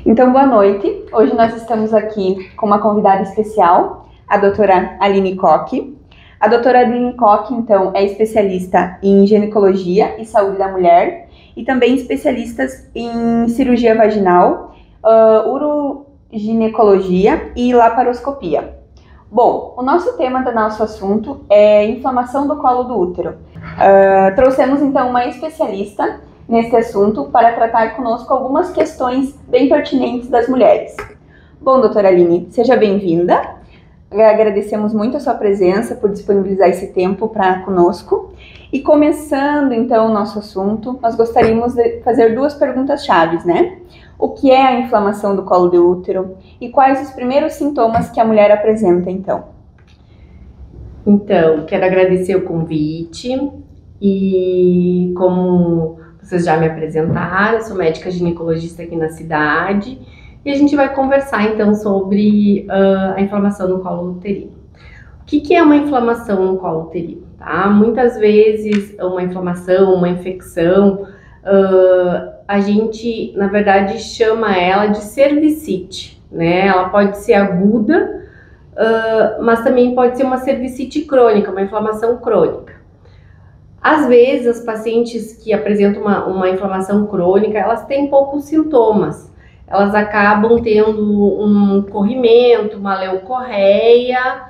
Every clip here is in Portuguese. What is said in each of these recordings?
Então, boa noite. Hoje nós estamos aqui com uma convidada especial, a doutora Aline Koch. A doutora Aline Koch, então, é especialista em ginecologia e saúde da mulher e também especialista em cirurgia vaginal, uroginecologia e laparoscopia. Bom, o nosso tema do nosso assunto é inflamação do colo do útero. Trouxemos, então, uma especialista nesse assunto para tratar conosco algumas questões bem pertinentes das mulheres. Bom, doutora Aline, seja bem-vinda. Agradecemos muito a sua presença por disponibilizar esse tempo para conosco. E começando, então, o nosso assunto, nós gostaríamos de fazer duas perguntas-chave, né? O que é a inflamação do colo do útero e quais os primeiros sintomas que a mulher apresenta, então? Então, quero agradecer o convite e como vocês já me apresentaram, eu sou médica ginecologista aqui na cidade e a gente vai conversar então sobre a inflamação no colo uterino. O que é uma inflamação no colo uterino? Tá? Muitas vezes uma inflamação, uma infecção, a gente na verdade chama ela de cervicite, né? Ela pode ser aguda, mas também pode ser uma cervicite crônica, uma inflamação crônica. Às vezes, as pacientes que apresentam uma inflamação crônica, elas têm poucos sintomas. Elas acabam tendo um corrimento, uma leucorreia,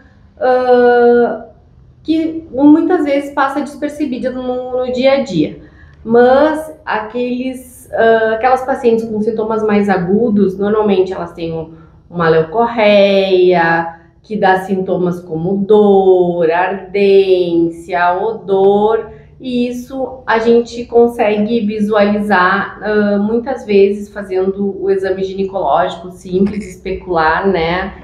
que muitas vezes passa despercebida no dia a dia. Mas aquelas pacientes com sintomas mais agudos, normalmente elas têm uma leucorreia, que dá sintomas como dor, ardência, odor, e isso a gente consegue visualizar muitas vezes fazendo o exame ginecológico simples, especular, né,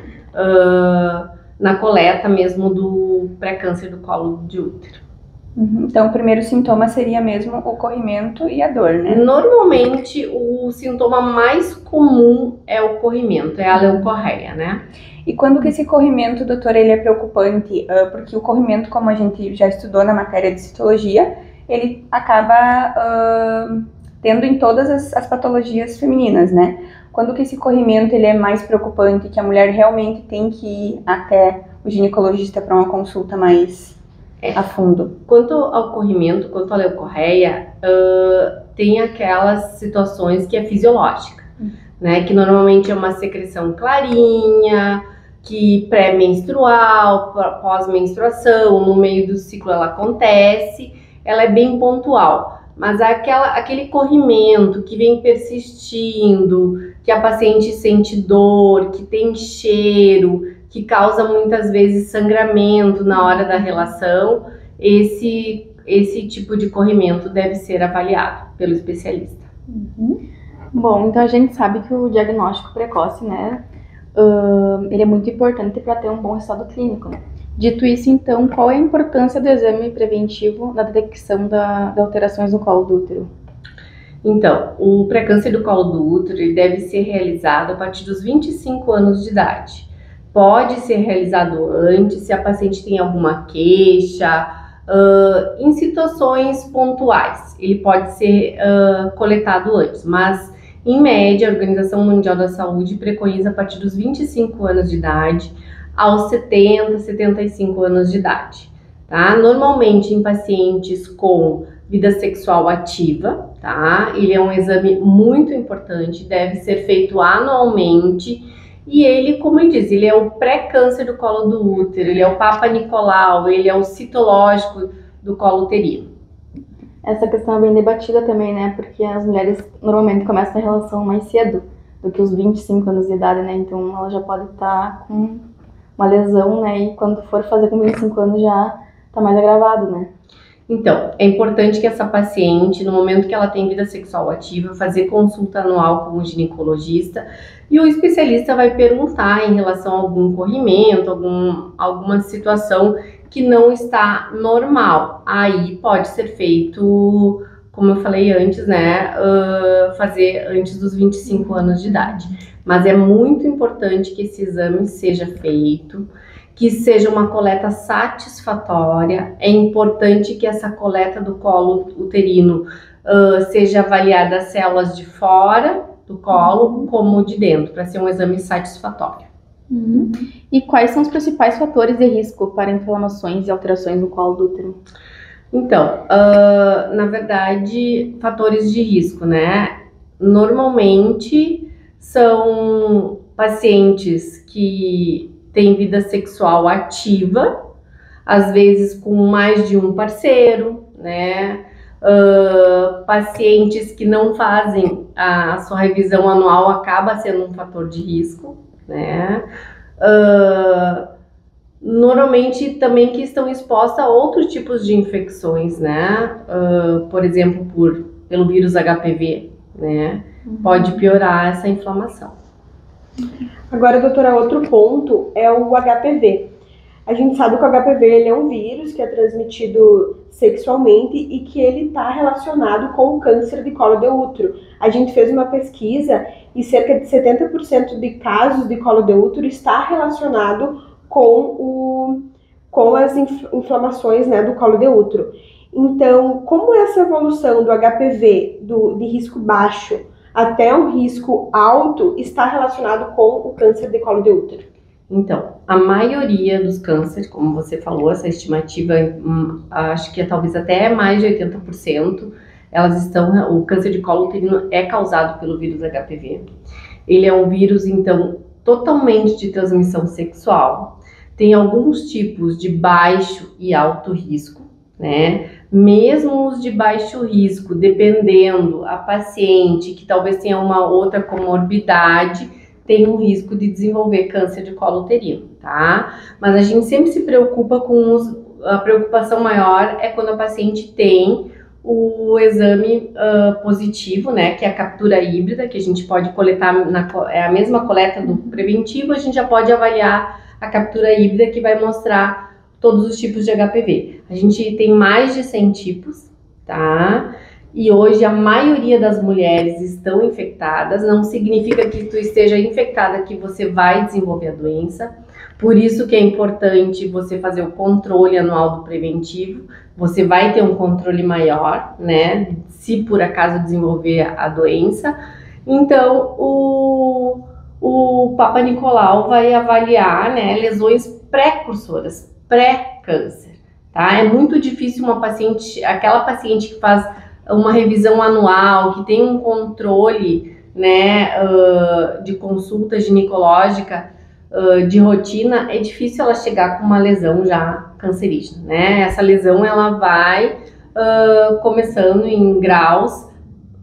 na coleta mesmo do pré-câncer do colo de útero. Então, o primeiro sintoma seria mesmo o corrimento e a dor, né? Normalmente, o sintoma mais comum é o corrimento, é a leucorreia, né? E quando que esse corrimento, doutora, ele é preocupante? Porque o corrimento, como a gente já estudou na matéria de citologia, ele acaba tendo em todas as patologias femininas, né? Quando que esse corrimento ele é mais preocupante, que a mulher realmente tem que ir até o ginecologista para uma consulta mais a fundo? Quanto ao corrimento, quanto à leucorreia, tem aquelas situações que é fisiológica, né? Que normalmente é uma secreção clarinha, que pré-menstrual, pós-menstruação, no meio do ciclo ela acontece, ela é bem pontual. Mas aquele corrimento que vem persistindo, que a paciente sente dor, que tem cheiro, que causa muitas vezes sangramento na hora da relação, esse tipo de corrimento deve ser avaliado pelo especialista. Bom, então a gente sabe que o diagnóstico precoce, né, ele é muito importante para ter um bom resultado clínico, né? Dito isso, então, qual é a importância do exame preventivo na detecção de alterações no colo do útero? Então, o pré-câncer do colo do útero ele deve ser realizado a partir dos 25 anos de idade. Pode ser realizado antes, se a paciente tem alguma queixa, em situações pontuais. Ele pode ser coletado antes, mas em média, a Organização Mundial da Saúde preconiza a partir dos 25 anos de idade aos 70, 75 anos de idade, tá? Normalmente em pacientes com vida sexual ativa, tá? Ele é um exame muito importante, deve ser feito anualmente e ele, como eu disse, ele é o pré-câncer do colo do útero, ele é o Papa Nicolau, ele é o citológico do colo uterino. Essa questão é bem debatida também, né? Porque as mulheres normalmente começam a relação mais cedo do que os 25 anos de idade, né? Então ela já pode estar com uma lesão, né? E quando for fazer com 25 anos já está mais agravado, né? Então, é importante que essa paciente, no momento que ela tem vida sexual ativa, fazer consulta anual com o ginecologista e o especialista vai perguntar em relação a algum corrimento, alguma situação que não está normal. Aí pode ser feito, como eu falei antes, né, fazer antes dos 25 anos de idade. Mas é muito importante que esse exame seja feito, que seja uma coleta satisfatória. É importante que essa coleta do colo uterino seja avaliada as células de fora do colo como de dentro, para ser um exame satisfatório. E quais são os principais fatores de risco para inflamações e alterações no colo do útero? Então, na verdade, fatores de risco, né? Normalmente são pacientes que têm vida sexual ativa, às vezes com mais de um parceiro, né? Pacientes que não fazem a sua revisão anual acaba sendo um fator de risco, né? Normalmente também que estão expostos a outros tipos de infecções, né? Por exemplo, pelo vírus HPV, né? Pode piorar essa inflamação. Agora, doutora, outro ponto é o HPV. A gente sabe que o HPV ele é um vírus que é transmitido sexualmente e que ele está relacionado com o câncer de colo de útero. A gente fez uma pesquisa e cerca de 70% de casos de colo de útero está relacionado com as inflamações, né, do colo de útero. Então, como essa evolução do HPV de risco baixo até um risco alto está relacionado com o câncer de colo de útero? Então, a maioria dos cânceres, como você falou, essa estimativa, acho que é talvez até mais de 80%, o câncer de colo uterino é causado pelo vírus HPV. Ele é um vírus, então, totalmente de transmissão sexual. Tem alguns tipos de baixo e alto risco, né? Mesmo os de baixo risco, dependendo a paciente que talvez tenha uma outra comorbidade, tem um risco de desenvolver câncer de colo uterino, tá? Mas a gente sempre se preocupa a preocupação maior é quando a paciente tem o exame positivo, né? Que é a captura híbrida, que a gente pode coletar, é a mesma coleta do preventivo, a gente já pode avaliar a captura híbrida que vai mostrar todos os tipos de HPV. A gente tem mais de 100 tipos, tá? E hoje a maioria das mulheres estão infectadas, não significa que tu esteja infectada que você vai desenvolver a doença. Por isso que é importante você fazer o controle anual do preventivo. Você vai ter um controle maior, né? Se por acaso desenvolver a doença. Então, o Papa Nicolau vai avaliar, né, lesões precursoras, pré-câncer, tá? É muito difícil aquela paciente que faz uma revisão anual, que tem um controle, né, de consulta ginecológica de rotina, é difícil ela chegar com uma lesão já cancerígena, né? Essa lesão ela vai começando em graus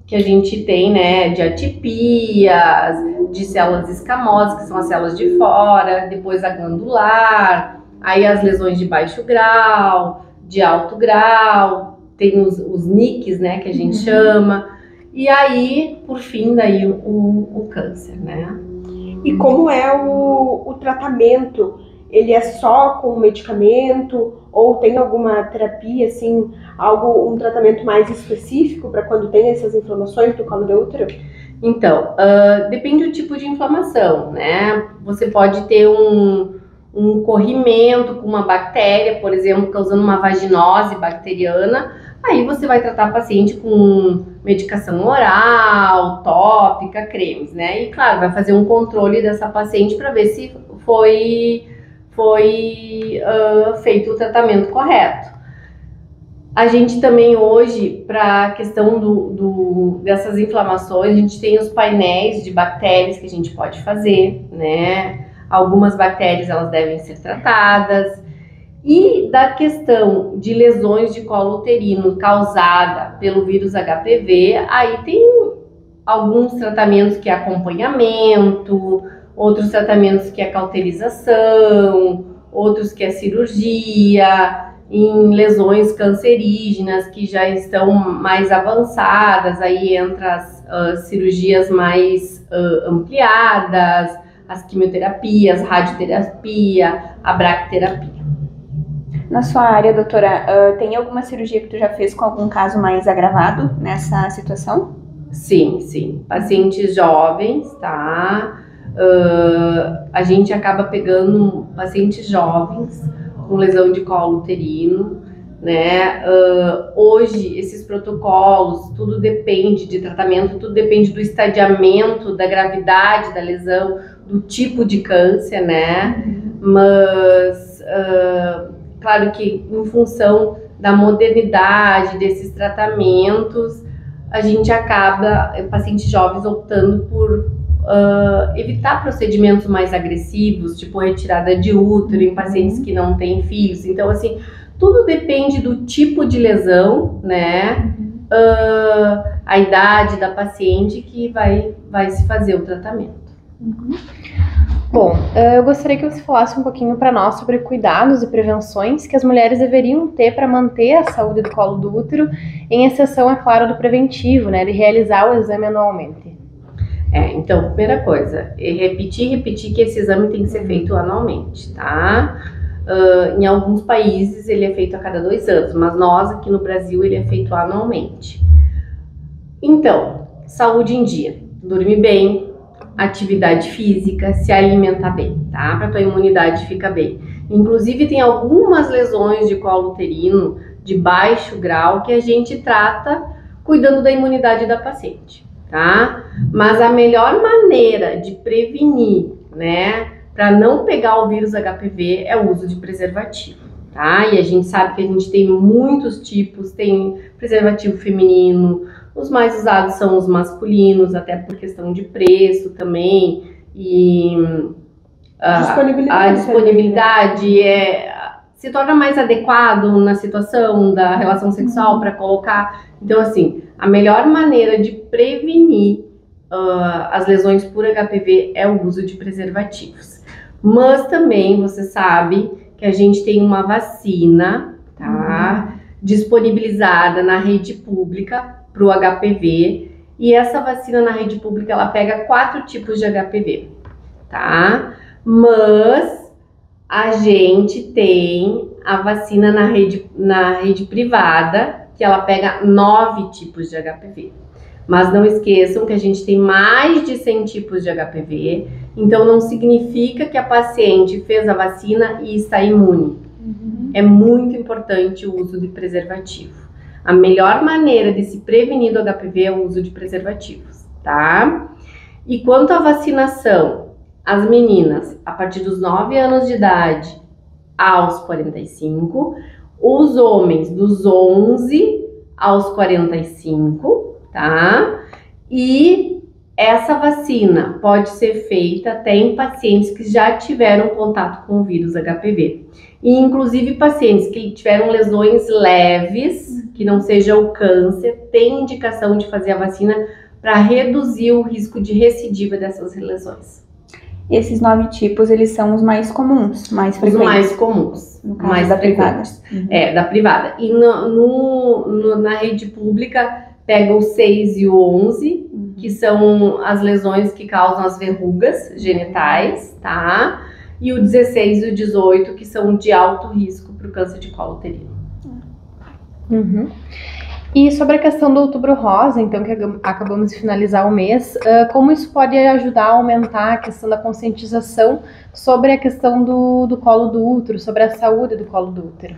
que a gente tem, né, de atipias, de células escamosas, que são as células de fora, depois a glandular, aí as lesões de baixo grau, de alto grau, tem os NICs, né, que a gente chama, e aí, por fim, daí o câncer, né? E como é o tratamento? Ele é só com medicamento ou tem alguma terapia, assim, um tratamento mais específico para quando tem essas inflamações do colo de útero? Então, depende do tipo de inflamação, né? Você pode ter um corrimento com uma bactéria, por exemplo, causando uma vaginose bacteriana, aí você vai tratar a paciente com medicação oral, tópica, cremes, né? E claro, vai fazer um controle dessa paciente para ver se foi feito o tratamento correto. A gente também hoje, para a questão dessas inflamações, a gente tem os painéis de bactérias que a gente pode fazer, né? Algumas bactérias elas devem ser tratadas. E da questão de lesões de colo uterino causada pelo vírus HPV, aí tem alguns tratamentos que é acompanhamento, outros tratamentos que é cauterização, outros que é cirurgia, em lesões cancerígenas que já estão mais avançadas, aí entra as cirurgias mais ampliadas, as quimioterapias, radioterapia, a braquiterapia. Na sua área, doutora, tem alguma cirurgia que tu já fez com algum caso mais agravado nessa situação? Sim, sim. Pacientes jovens, tá? A gente acaba pegando pacientes jovens com lesão de colo uterino, né? Hoje, esses protocolos, tudo depende de tratamento, tudo depende do estadiamento, da gravidade da lesão, do tipo de câncer, né? Mas, claro que em função da modernidade desses tratamentos, a gente acaba, pacientes jovens, optando por evitar procedimentos mais agressivos, tipo retirada de útero em pacientes que não têm filhos. Então, assim, tudo depende do tipo de lesão, né? A idade da paciente que vai se fazer o tratamento. Bom, eu gostaria que você falasse um pouquinho para nós sobre cuidados e prevenções que as mulheres deveriam ter para manter a saúde do colo do útero, em exceção, é claro, do preventivo, né, de realizar o exame anualmente. Então, primeira coisa, repetir que esse exame tem que ser feito anualmente, tá? Em alguns países ele é feito a cada 2 anos, mas nós aqui no Brasil ele é feito anualmente. Então, saúde em dia, dormir bem, atividade física, se alimentar bem, tá? Para tua imunidade ficar bem. Inclusive tem algumas lesões de colo uterino de baixo grau que a gente trata cuidando da imunidade da paciente, tá? Mas a melhor maneira de prevenir, né, para não pegar o vírus HPV é o uso de preservativo, tá? E a gente sabe que a gente tem muitos tipos, tem preservativo feminino, os mais usados são os masculinos, até por questão de preço também, e a disponibilidade se torna mais adequado na situação da relação sexual para colocar. Então, assim, a melhor maneira de prevenir as lesões por HPV é o uso de preservativos. Mas também você sabe que a gente tem uma vacina, tá? Disponibilizada na rede pública para o HPV, e essa vacina na rede pública ela pega 4 tipos de HPV, tá? Mas a gente tem a vacina na rede privada, que ela pega 9 tipos de HPV. Mas não esqueçam que a gente tem mais de 100 tipos de HPV, então não significa que a paciente fez a vacina e está imune. É muito importante o uso de preservativo. A melhor maneira de se prevenir do HPV é o uso de preservativos, tá? E quanto à vacinação, as meninas a partir dos 9 anos de idade aos 45, os homens dos 11 aos 45, tá? E essa vacina pode ser feita até em pacientes que já tiveram contato com o vírus HPV. E inclusive pacientes que tiveram lesões leves, que não seja o câncer, tem indicação de fazer a vacina para reduzir o risco de recidiva dessas lesões. Esses 9 tipos, eles são os mais comuns, mais frequentes. Os mais comuns. No caso mais da privada. Da privada. E na rede pública, pega o 6 e o 11, que são as lesões que causam as verrugas genitais, tá? E o 16 e o 18, que são de alto risco para o câncer de colo uterino. E sobre a questão do Outubro Rosa, então, que acabamos de finalizar o mês, como isso pode ajudar a aumentar a questão da conscientização sobre a questão do colo do útero, sobre a saúde do colo do útero?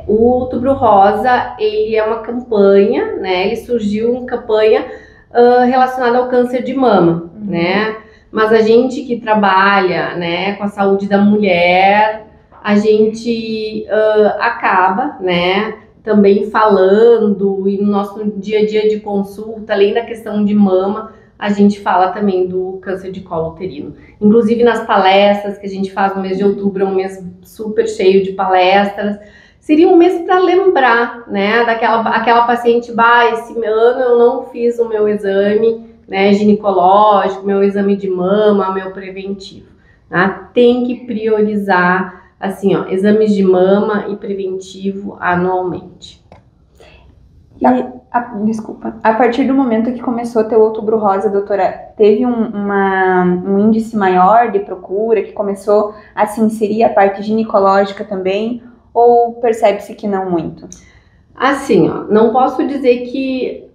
O Outubro Rosa, ele é uma campanha, né? Ele surgiu uma campanha relacionada ao câncer de mama, né? Mas a gente que trabalha, né, com a saúde da mulher, a gente acaba, né, também falando, e no nosso dia a dia de consulta, além da questão de mama, a gente fala também do câncer de colo uterino. Inclusive nas palestras que a gente faz no mês de outubro, é um mês super cheio de palestras. Seria um mês para lembrar, né, aquela paciente, esse ano eu não fiz o meu exame, né, ginecológico, meu exame de mama, meu preventivo, tá? Tem que priorizar, assim, exames de mama e preventivo anualmente. Desculpa. A partir do momento que começou a ter o Outubro Rosa, doutora, teve um índice maior de procura, que começou a se inserir a parte ginecológica também, ou percebe-se que não muito? Assim, não posso dizer que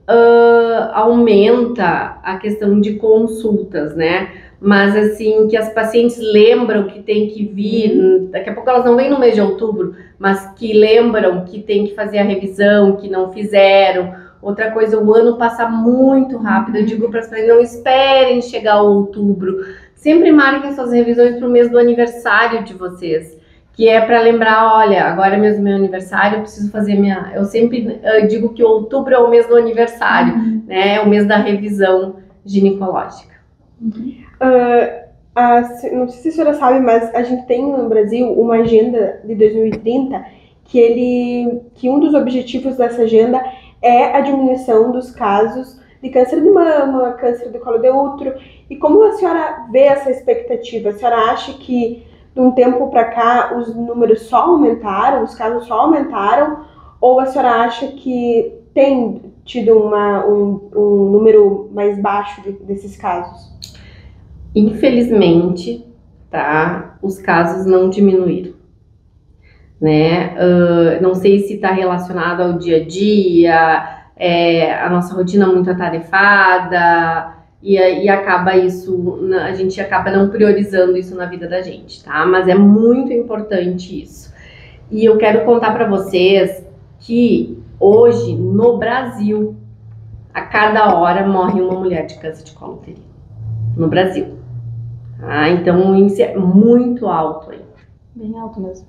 aumenta a questão de consultas, né? Mas assim, que as pacientes lembram que tem que vir, daqui a pouco elas não vêm no mês de outubro, mas que lembram que tem que fazer a revisão, que não fizeram. Outra coisa, o ano passa muito rápido. Eu digo para as pessoas, não esperem chegar o outubro. Sempre marquem suas revisões para o mês do aniversário de vocês. Que é para lembrar, olha, agora é mesmo meu aniversário, eu preciso fazer minha... Eu sempre digo que outubro é o mês do aniversário, né? É o mês da revisão ginecológica. Não sei se a senhora sabe, mas a gente tem no Brasil uma agenda de 2030 que um dos objetivos dessa agenda é a diminuição dos casos de câncer de mama, câncer do colo de útero. E como a senhora vê essa expectativa? A senhora acha que de um tempo para cá os números só aumentaram, os casos só aumentaram? Ou a senhora acha que tem tido um número mais baixo desses casos? Infelizmente, tá, os casos não diminuíram, né? Não sei se está relacionado ao dia a dia, a nossa rotina muito atarefada, e acaba isso, a gente acaba não priorizando isso na vida da gente, tá? Mas é muito importante isso. E eu quero contar para vocês que hoje, no Brasil, a cada hora morre uma mulher de câncer de colo uterino. No Brasil. Então o índice é muito alto aí. Bem alto mesmo.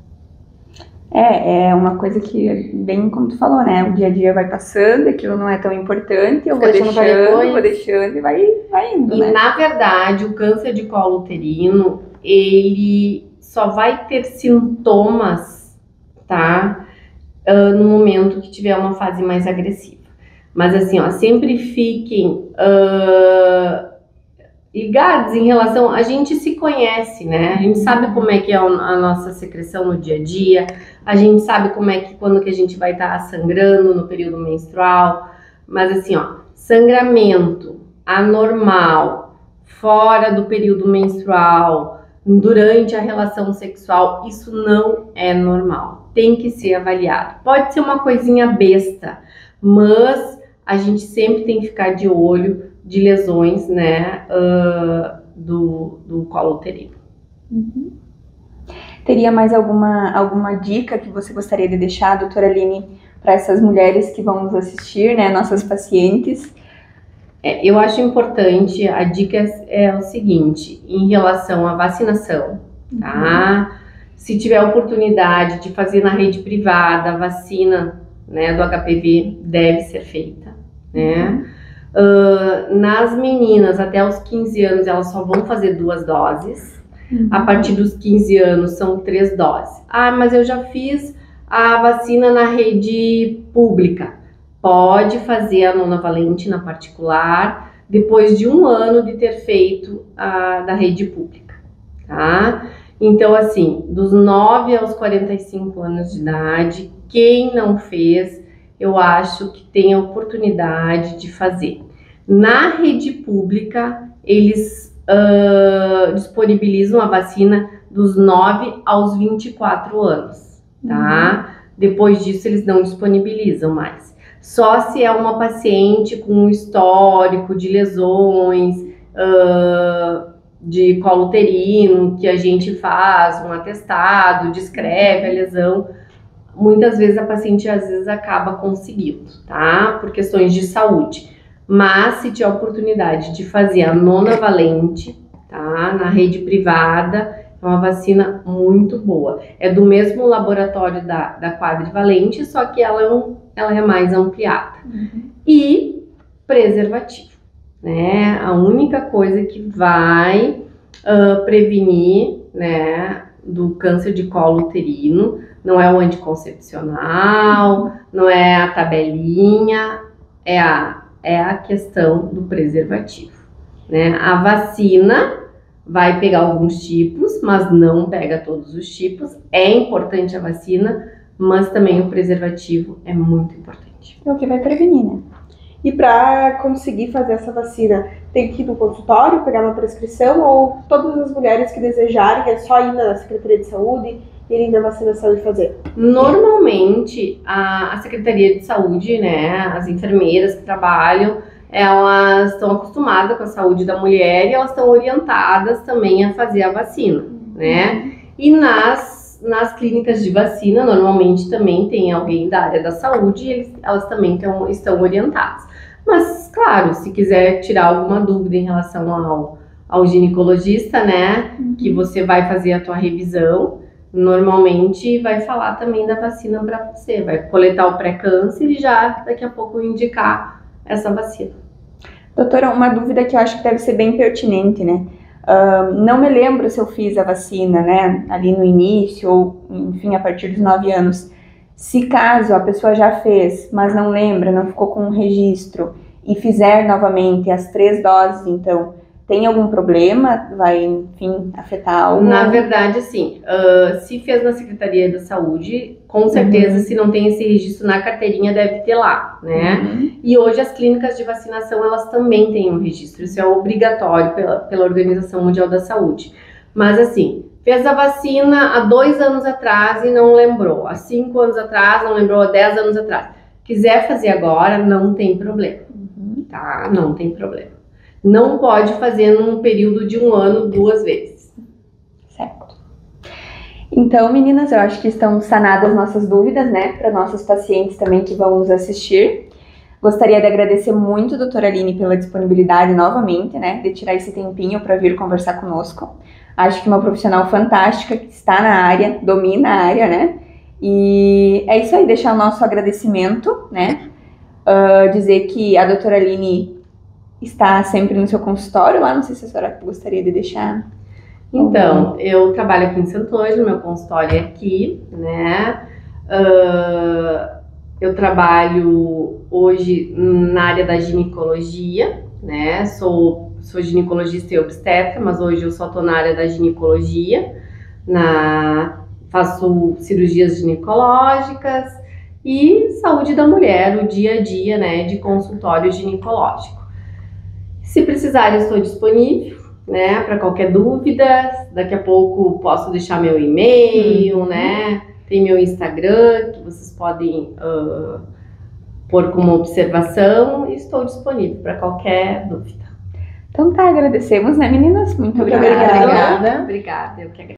É uma coisa que, bem como tu falou, né? O dia a dia vai passando, aquilo não é tão importante, eu vou deixando e vai indo, E né? na verdade, o câncer de colo uterino, ele só vai ter sintomas, tá? No momento que tiver uma fase mais agressiva. Mas assim, ó, sempre fiquem ligados em relação... A gente se conhece, né? A gente sabe como é que é a nossa secreção no dia a dia. A gente sabe como é que quando que a gente vai estar sangrando no período menstrual. Mas assim, ó, sangramento anormal, fora do período menstrual, durante a relação sexual, isso não é normal. Tem que ser avaliado. Pode ser uma coisinha besta, mas a gente sempre tem que ficar de olho de lesões, né, do colo uterino. Teria mais alguma dica que você gostaria de deixar, doutora Aline, para essas mulheres que vão nos assistir, né, nossas pacientes? Eu acho importante, a dica é o seguinte, em relação à vacinação, tá? Se tiver oportunidade de fazer na rede privada, a vacina, né, do HPV deve ser feita, né? Nas meninas até os 15 anos elas só vão fazer 2 doses. A partir dos 15 anos são 3 doses. Mas eu já fiz a vacina na rede pública. Pode fazer a nonavalente na particular depois de 1 ano de ter feito a da rede pública, tá? Então assim, dos 9 aos 45 anos de idade, quem não fez, eu acho que tem a oportunidade de fazer. Na rede pública, eles disponibilizam a vacina dos 9 aos 24 anos, tá? Depois disso, eles não disponibilizam mais. Só se é uma paciente com um histórico de lesões, de colo uterino, que a gente faz um atestado, descreve a lesão. Muitas vezes a paciente acaba conseguindo, tá? Por questões de saúde. Mas se tiver a oportunidade de fazer a nonavalente, tá? Na rede privada, é uma vacina muito boa. É do mesmo laboratório da quadrivalente, só que ela é mais ampliada. E preservativo, né? A única coisa que vai prevenir, né, do câncer de colo uterino não é o anticoncepcional, não é a tabelinha, é a questão do preservativo, né? A vacina vai pegar alguns tipos, mas não pega todos os tipos. É importante a vacina, mas também o preservativo é muito importante. É o que vai prevenir, né? E para conseguir fazer essa vacina, tem que ir no consultório, pegar uma prescrição, ou todas as mulheres que desejarem, é só ir na Secretaria de Saúde irem na vacinação e fazer? Normalmente, a Secretaria de Saúde, né, as enfermeiras que trabalham, elas estão acostumadas com a saúde da mulher e elas estão orientadas também a fazer a vacina, né? E nas clínicas de vacina, normalmente também tem alguém da área da saúde e elas também estão orientadas. Mas, claro, se quiser tirar alguma dúvida em relação ao ginecologista, né, que você vai fazer a tua revisão, normalmente vai falar também da vacina para você, vai coletar o pré-câncer e já daqui a pouco indicar essa vacina. Doutora, uma dúvida que eu acho que deve ser bem pertinente, né? Não me lembro se eu fiz a vacina, né, ali no início ou, enfim, a partir dos 9 anos. Se caso a pessoa já fez, mas não lembra, não ficou com um registro e fizer novamente as 3 doses, então, tem algum problema? Vai, enfim, afetar algo? Na verdade, assim, se fez na Secretaria da Saúde, com certeza, se não tem esse registro na carteirinha, deve ter lá, né? E hoje as clínicas de vacinação, elas também têm um registro. Isso é obrigatório pela Organização Mundial da Saúde. Mas, assim, fez a vacina há 2 anos atrás e não lembrou. Há 5 anos atrás, não lembrou. Há 10 anos atrás. Quiser fazer agora, não tem problema, tá? Não tem problema. Não pode fazer num período de 1 ano 2 vezes. Certo. Então, meninas, eu acho que estão sanadas nossas dúvidas, né? Para nossos pacientes também que vão nos assistir. Gostaria de agradecer muito a doutora Aline pela disponibilidade novamente, né? De tirar esse tempinho para vir conversar conosco. Acho que uma profissional fantástica que está na área, domina a área, né? E é isso aí, deixar o nosso agradecimento, né? Dizer que a doutora Aline está sempre no seu consultório lá, não sei se a senhora gostaria de deixar. Então, eu trabalho aqui em Santo Ângelo, meu consultório é aqui, né? Eu trabalho hoje na área da ginecologia, né? Sou ginecologista e obstetra, mas hoje eu só estou na área da ginecologia, faço cirurgias ginecológicas e saúde da mulher, o dia a dia, né, de consultório ginecológico. Se precisar, eu estou disponível, né, para qualquer dúvida. Daqui a pouco posso deixar meu e-mail, né? Tem meu Instagram, que vocês podem pôr como observação. E estou disponível para qualquer dúvida. Então tá, agradecemos, né, meninas? Muito Muito obrigada. obrigada. Obrigada, eu que agradeço.